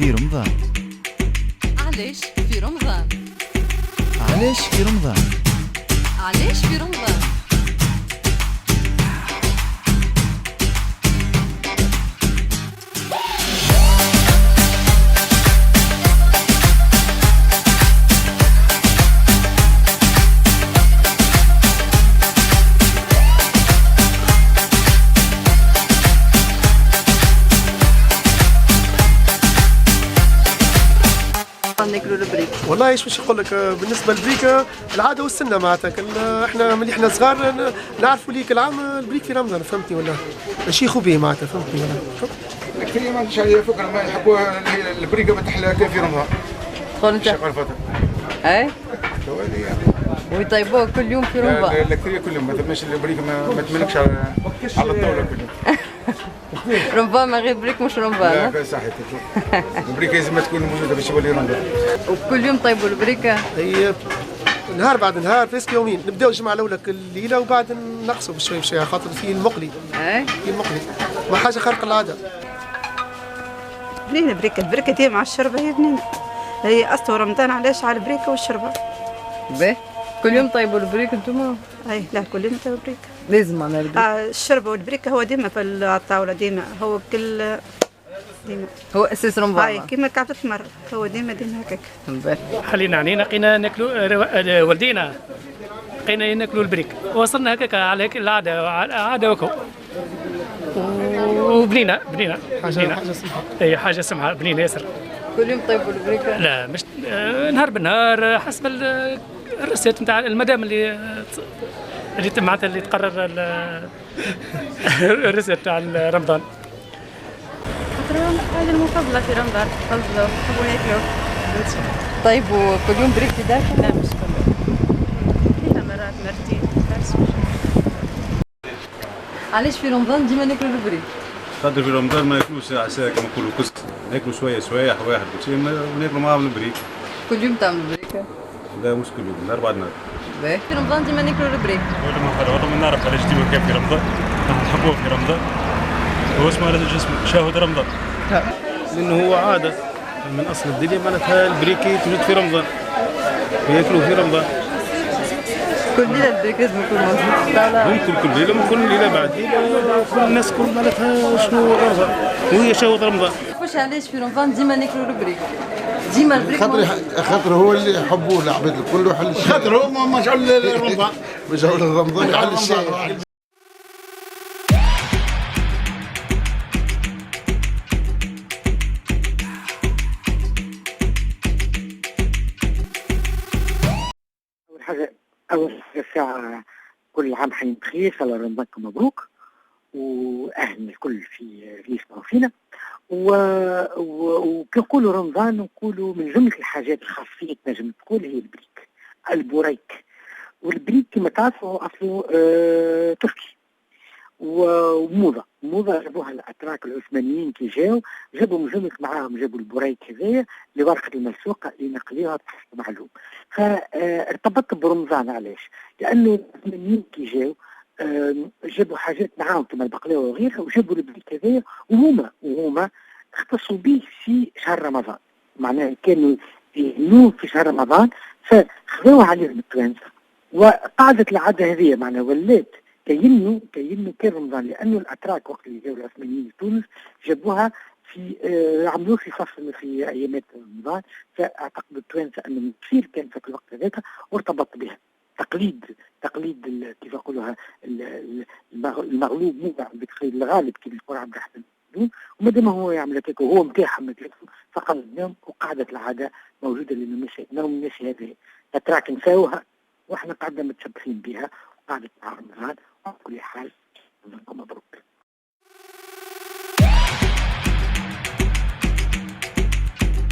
في رمضان؟ علاش في رمضان؟ علاش في رمضان؟ علاش في رمضان؟ ناكلوا البريك. والله ايش باش نقول لك، بالنسبه للبريك العاده والسنه معناتها احنا ملي احنا صغار نعرفوا ليك العام البريك في رمضان، فهمتني ولا ماشي خوبي معناتها، فهمتني ولا الكثير ما عنديش عليها فكره، ما يحبوها البريكه ما تحلاها كان في رمضان. تقول انت اي ويطيبوها كل يوم في رمضان؟ الكثير كل يوم، ما تمش البريكه ما تملكش على الطاوله كل يوم. رمضان ما غير بريك مش رمضان. لا صحيح، البريكه لازم تكون موجوده باش يولي رمضان. وكل يوم طيبوا البريكه؟ هي نهار بعد نهار، فيسك يومين، نبداو الجمعه الاولى كل ليله وبعد نقصوا بشوي بشوي، خاطر في المقلي. في المقلي ما حاجه خارقه العاده. بنينه البريكه ديما على الشربه، هي بنينه، هي اصلا رمضان علاش على البريكه والشربه. باهي كل يوم طيبوا البريك انتم؟ اي لا كل يوم طيبوا البريكه لازم معناها البريك. الشربه والبريكه هو ديما في الطاوله، ديما هو كل ديما هو اساس رمضان. اي كيما كعبة مرة، هو ديما هكاك. خلينا علينا لقينا ناكلوا والدينا، لقينا ناكلوا البريك، وصلنا هكاك على هيك العاده، عاده وكو، وبنينا اي حاجه سمحه، بنينا ياسر. كل يوم طيبوا البريكه؟ لا مش نهار بالنهار، حسب الرسات نتاع المدام اللي معناتها اللي تقرر الرسات تاع رمضان. الحاجة المفضلة في رمضان، نفضلوا نحبوا ناكلوا. طيب وكل يوم بريك في داركم؟ لا مش كل يوم، فيها مرات مرتين بس. علاش في رمضان ديما ناكلوا البريك؟ خاطر في رمضان ما ناكلوش عساك كما نقولوا كسك، ناكلوا شويه شويه واحد كل وناكلوا معاهم البريك. كل يوم تعملوا البريك؟ لا مش كل يوم، نهار بعد نهار. باهي في رمضان ديما ناكلوا البريك؟ والله ما نعرف علاش ديما كان في رمضان، نحبوه في رمضان، هو اسمه الجسم شاهد رمضان. لأنه هو عادة من أصل الدنيا، معناتها البريكي توجد في رمضان وياكلوه في رمضان. كل ليلة البريك لازم يكون موجود في الطاولة؟ كل ليلة، من كل ليلة بعد ليلة، كل الناس كل معناتها شنو رمضان، وهي شاهد رمضان. واش علاش في رمضان ديما ناكلوا البريك؟ ديما البريك خاطر هو اللي يحبوه العباد الكل يحل الشيء، خاطر هو مشعول رمضان مشعول رمضان يحل الشيء. أول حاجة ساعة كل عام حين بخير، صلى رمضانكم مبروك، وأهلنا الكل في يسمعوا فينا. وكنقولوا رمضان نقولوا من جملة الحاجات الخاصية تنجم تقول هي البريك، البوريك. والبريك كما تعرفوا أصله تركي وموضة جابوها الأتراك العثمانيين كي جابوا من جملة معاهم، جابوا البوريك هذايا لورقة الملسوقة اللي نقليوها بحسب معلوم. فارتبط برمضان علاش؟ لأنه العثمانيين كي جابوا حاجات معاهم كما البقلاوة وغيرها، وجابوا البريك هذايا وهما اختصوا به في شهر رمضان، معناها كانوا يهنوه في شهر رمضان فخذوا عليهم التوانسة، وقعدت العادة هذه معناها ولات كأنه كان رمضان، لأنه الأتراك وقت اللي جاوا العثمانيين لتونس جابوها في عملوه في فصل في أيامات رمضان، فاعتقد التوانسة أنه مثير كان في الوقت هذاك وارتبط بها تقليد كيف يقولوها المغلوب موضع بتقليد الغالب كيف يقول عبد الرحمن، وما دام هو يعمل هكاك وهو متاحم فقلدناهم، وقعدت العادة موجودة لأنه الناس هذه أتراك نساوها واحنا قعدنا متشبثين بها وقعدت مع رمضان. على كل حال رمضانكم مبروك.